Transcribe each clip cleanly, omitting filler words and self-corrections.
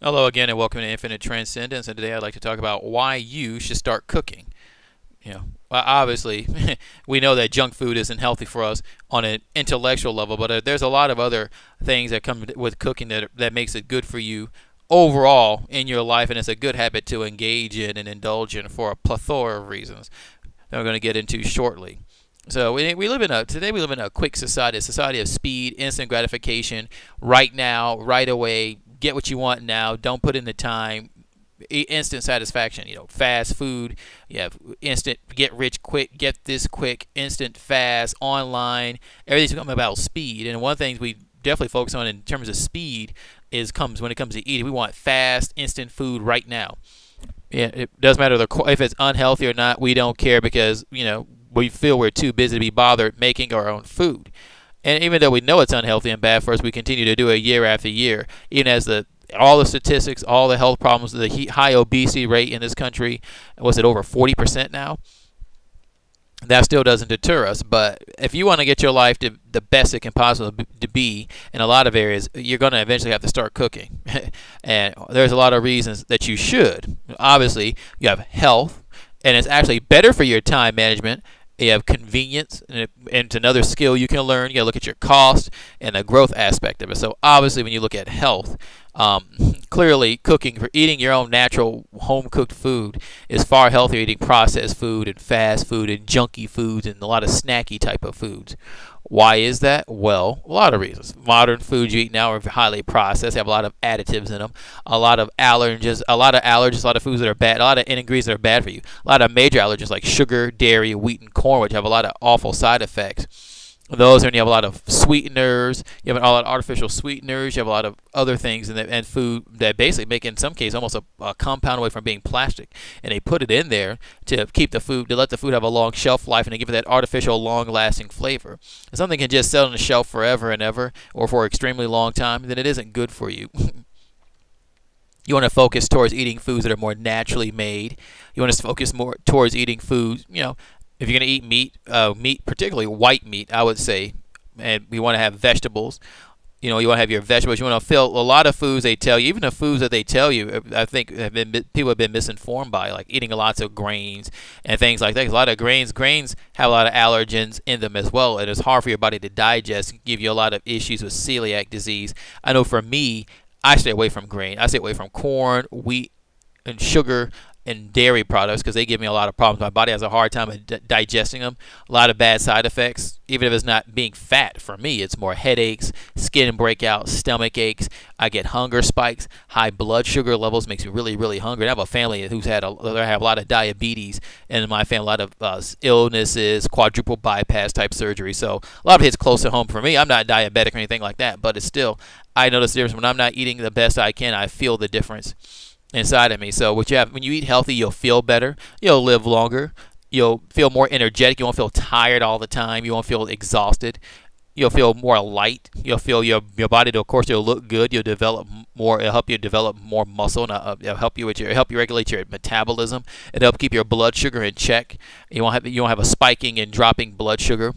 Hello again, and welcome to Infinite Transcendence. And today I'd like to talk about why you should start cooking. Well, obviously, we know that junk food isn't healthy for us on an intellectual level, but there's a lot of other things that come with cooking that makes it good for you overall in your life, and it's a good habit to engage in and indulge in for a plethora of reasons that we're going to get into shortly. So we live in a today we live in a quick society, a society of speed, instant gratification, right now, right away. Get what you want now. Don't put in the time. Instant satisfaction. Fast food. You have instant get rich quick, get this quick, instant fast, online. Everything's becoming about speed. And one of the things we definitely focus on in terms of speed is comes when it comes to eating. We want fast, instant food right now. Yeah, it doesn't matter if it's unhealthy or not. We don't care because we feel we're too busy to be bothered making our own food. And even though we know it's unhealthy and bad for us, we continue to do it year after year. Even as all the statistics, all the health problems, the high obesity rate in this country, was it over 40% now? That still doesn't deter us. But if you want to get your life to the best it can possibly to be in a lot of areas, you're going to eventually have to start cooking. And there's a lot of reasons that you should. Obviously, you have health, and it's actually better for your time management. You have convenience, and it's another skill you can learn. You got to look at your cost and the growth aspect of it. So obviously, when you look at health, um, clearly cooking for eating your own natural home cooked food is far healthier than eating processed food and fast food and junky foods and a lot of snacky type of foods. Why is that? Well, a lot of reasons. Modern foods you eat now are highly processed, have a lot of additives in them, a lot of foods that are bad, a lot of ingredients that are bad for you. A lot of major allergens like sugar, dairy, wheat, and corn, which have a lot of awful side effects. Those, and you have a lot of sweeteners, you have a lot of artificial sweeteners, you have a lot of other things and food that basically make, in some cases, almost a compound away from being plastic. And they put it in there to keep the food, to let the food have a long shelf life, and to give it that artificial, long-lasting flavor. If something can just sit on the shelf forever and ever, or for an extremely long time, then it isn't good for you. You want to focus towards eating foods that are more naturally made. You want to focus more towards eating foods, if you're going to eat meat, particularly white meat, I would say, and we want to have vegetables. You want to have your vegetables. You want to fill a lot of foods they tell you, even the foods that they tell you, I think people have been misinformed by, like eating lots of grains and things like that. A lot of grains have a lot of allergens in them as well, and it's hard for your body to digest and give you a lot of issues with celiac disease. I know for me, I stay away from grain. I stay away from corn, wheat, and sugar and dairy products because they give me a lot of problems. My body has a hard time digesting them. A lot of bad side effects. Even if it's not being fat, for me, it's more headaches, skin breakouts, stomach aches. I get hunger spikes. High blood sugar levels makes me really, really hungry. I have a family who's have a lot of diabetes, and in my family, a lot of illnesses, quadruple bypass type surgery. So a lot of it hits close to home for me. I'm not diabetic or anything like that, but it's still, I notice the difference when I'm not eating the best I can. I feel the difference inside of me. So what you have when you eat healthy, you'll feel better, you'll live longer, you'll feel more energetic, you won't feel tired all the time, you won't feel exhausted, you'll feel more light, you'll feel your body, of course, you'll look good, you'll develop more, it'll help you develop more muscle, and it'll help you regulate your metabolism, it'll help keep your blood sugar in check. You won't have a spiking and dropping blood sugar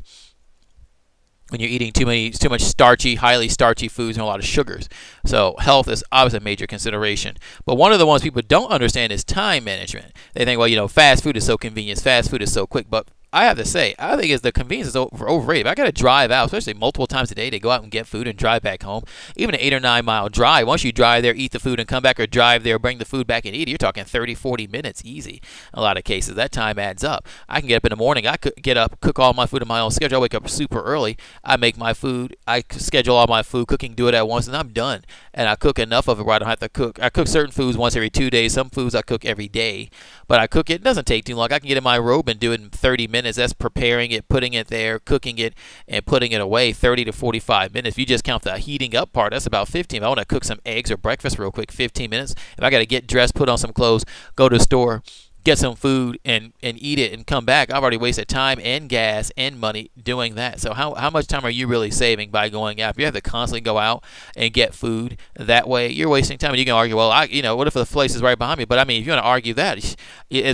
when you're eating too much starchy, highly starchy foods and a lot of sugars. So health is obviously a major consideration. But one of the ones people don't understand is time management. They think, well, fast food is so convenient, fast food is so quick, but I have to say, I think it's the convenience is overrated. If I got to drive out, especially multiple times a day, to go out and get food and drive back home, even an 8 or 9 mile drive, once you drive there, eat the food and come back, or drive there, bring the food back and eat it, you're talking 30, 40 minutes easy. In a lot of cases, that time adds up. I can get up in the morning, I could get up, cook all my food in my own schedule. I wake up super early, I make my food, I schedule all my food, cooking, do it at once, and I'm done. And I cook enough of it where I don't have to cook. I cook certain foods once every 2 days. Some foods I cook every day. But I cook it. It doesn't take too long. I can get in my robe and do it in 30 minutes. That's preparing it, putting it there, cooking it, and putting it away 30 to 45 minutes. If you just count the heating up part, that's about 15. If I want to cook some eggs or breakfast real quick, 15 minutes. If I got to get dressed, put on some clothes, go to the store, get some food and eat it and come back, I've already wasted time and gas and money doing that. So how much time are you really saving by going out? If you have to constantly go out and get food that way, you're wasting time. And you can argue, well, what if the place is right behind me? But I mean, if you want to argue that,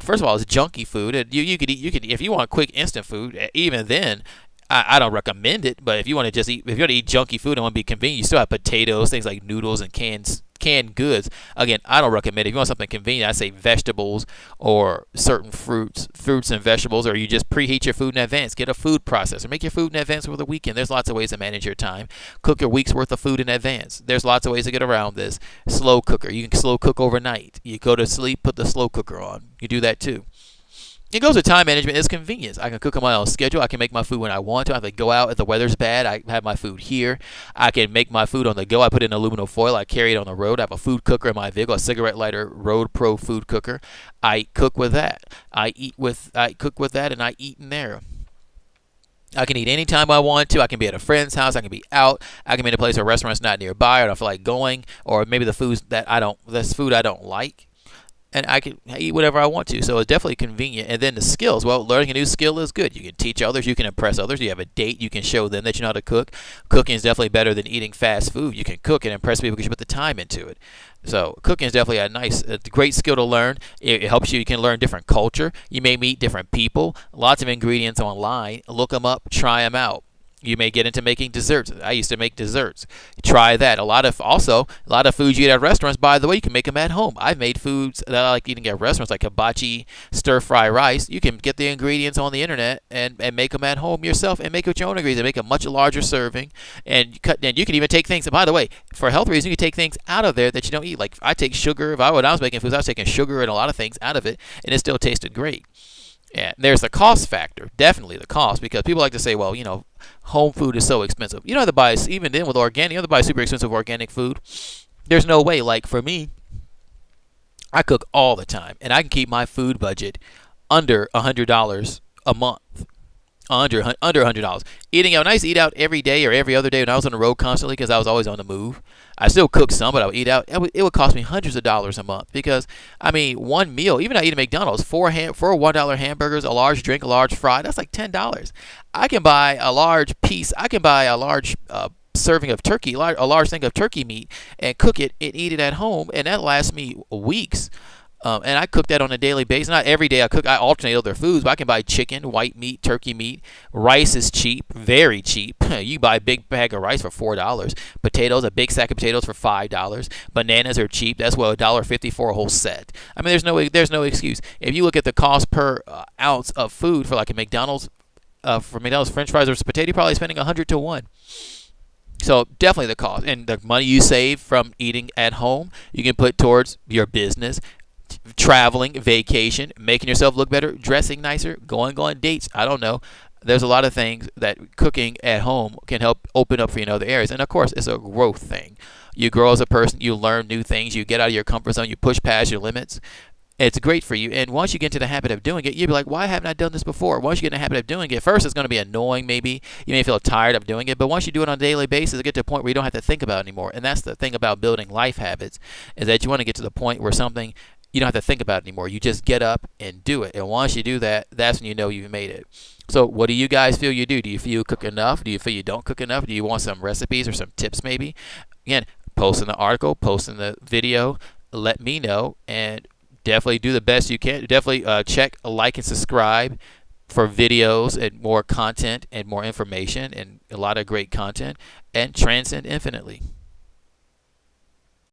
first of all, it's junky food. You could if you want quick instant food, even then, I don't recommend it, but if you want to eat junky food and want to be convenient, you still have potatoes, things like noodles and canned canned goods, again, I don't recommend it. If you want something convenient, I say vegetables or certain fruits and vegetables, or you just preheat your food in advance. Get a food processor. Make your food in advance for the weekend. There's lots of ways to manage your time. Cook your week's worth of food in advance. There's lots of ways to get around this. Slow cooker. You can slow cook overnight. You go to sleep, put the slow cooker on. You do that too. It goes with time management. It's convenience. I can cook on my own schedule. I can make my food when I want to. I have to go out if the weather's bad. I have my food here. I can make my food on the go. I put it in aluminum foil. I carry it on the road. I have a food cooker in my vehicle, a cigarette lighter Road Pro food cooker. I cook with that. I cook with that, and I eat in there. I can eat anytime I want to. I can be at a friend's house. I can be out. I can be in a place or restaurant's not nearby, or I don't feel like going, or maybe that's food I don't like. And I can eat whatever I want to. So it's definitely convenient. And then the skills. Well, learning a new skill is good. You can teach others. You can impress others. You have a date. You can show them that you know how to cook. Cooking is definitely better than eating fast food. You can cook and impress people because you put the time into it. So cooking is definitely a great skill to learn. It helps you. You can learn different culture. You may meet different people. Lots of ingredients online. Look them up. Try them out. You may get into making desserts. I used to make desserts. Try that. A lot of foods you eat at restaurants, by the way, you can make them at home. I've made foods that I like eating at restaurants, like hibachi, stir-fry rice. You can get the ingredients on the internet and make them at home yourself and make it with your own ingredients. Make a much larger serving. And you can even take things, and by the way, for health reasons, you can take things out of there that you don't eat. Like I take sugar. When I was making foods, I was taking sugar and a lot of things out of it, and it still tasted great. Yeah, there's the cost factor, definitely the cost, because people like to say, well, home food is so expensive. You don't have to buy, even then with organic, you don't have to buy super expensive organic food. There's no way. Like for me, I cook all the time, and I can keep my food budget under $100 a month. Under $100. Eating out, when I used to eat out every day or every other day when I was on the road constantly because I was always on the move. I still cook some, but I would eat out. It would cost me hundreds of dollars a month because, one meal, even I eat at McDonald's, four $1 hamburgers, a large drink, a large fry, that's like $10. I can buy a large serving of turkey, a large thing of turkey meat, and cook it and eat it at home, and that lasts me weeks. And I cook that on a daily basis. Not every day I cook. I alternate other foods, but I can buy chicken, white meat, turkey meat. Rice is cheap, very cheap. You buy a big bag of rice for $4. Potatoes, a big sack of potatoes for $5. Bananas are cheap. That's $1.50 for a whole set. There's no excuse. If you look at the cost per ounce of food for like a McDonald's, French fries or potato, you're probably spending 100 to 1. So definitely the cost, and the money you save from eating at home, you can put towards your business. Traveling, vacation, making yourself look better, dressing nicer, going on dates. I don't know. There's a lot of things that cooking at home can help open up for you in other areas. And of course, it's a growth thing. You grow as a person, you learn new things, you get out of your comfort zone, you push past your limits. It's great for you. And once you get into the habit of doing it, you'll be like, why haven't I done this before? Once you get in the habit of doing it, first it's going to be annoying maybe. You may feel tired of doing it. But once you do it on a daily basis, you get to a point where you don't have to think about it anymore. And that's the thing about building life habits, is that you want to get to the point where something you don't have to think about it anymore. You just get up and do it. And once you do that, that's when you know you've made it. So what do you guys feel you do? Do you feel you cook enough? Do you feel you don't cook enough? Do you want some recipes or some tips maybe? Again, post in the article, post in the video. Let me know. And definitely do the best you can. Definitely check, like, and subscribe for videos and more content and more information and a lot of great content. And transcend infinitely.